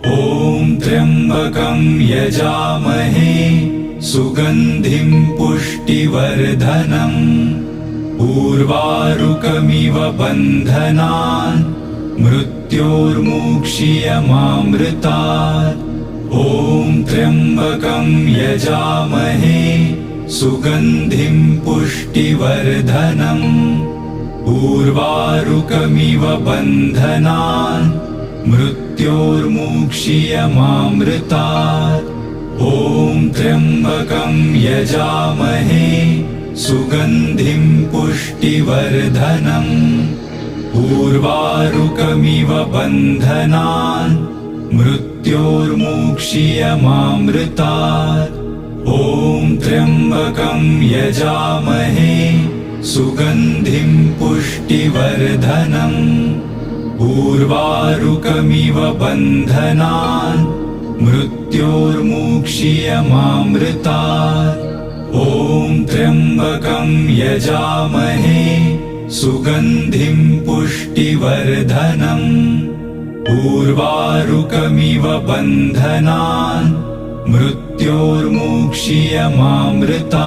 ॐ त्र्यम्बकं यजामहे सुगन्धिं पुष्टिवर्धनम् उर्वारुकमिव बन्धनान् मृत्योर्मुक्षीयमामृतात्। ॐ त्र्यम्बकं यजामहे सुगन्धिं पुष्टिवर्धनम् उर्वारुकमिव बन्धनान् मृत्योर्मुक्षीयमामृतात्। ॐ त्र्यम्बकं यजामहे सुगन्धिं पुष्टिवर्धनम् उर्वारुकमिव बन्धनान् मृत्योर्मुक्षीयमामृतात्। ॐ त्र्यम्बकं यजामहे सुगन्धिं पुष्टिवर्धनम् उर्वारुकमिव बन्धनान् मृत्योर्मुक्षीयमामृतात्। ॐ त्र्यम्बकं यजामहे सुगन्धिं पुष्टिवर्धनम् उर्वारुकमिव बन्धनान् मृत्योर्मुक्षीयमामृतात्।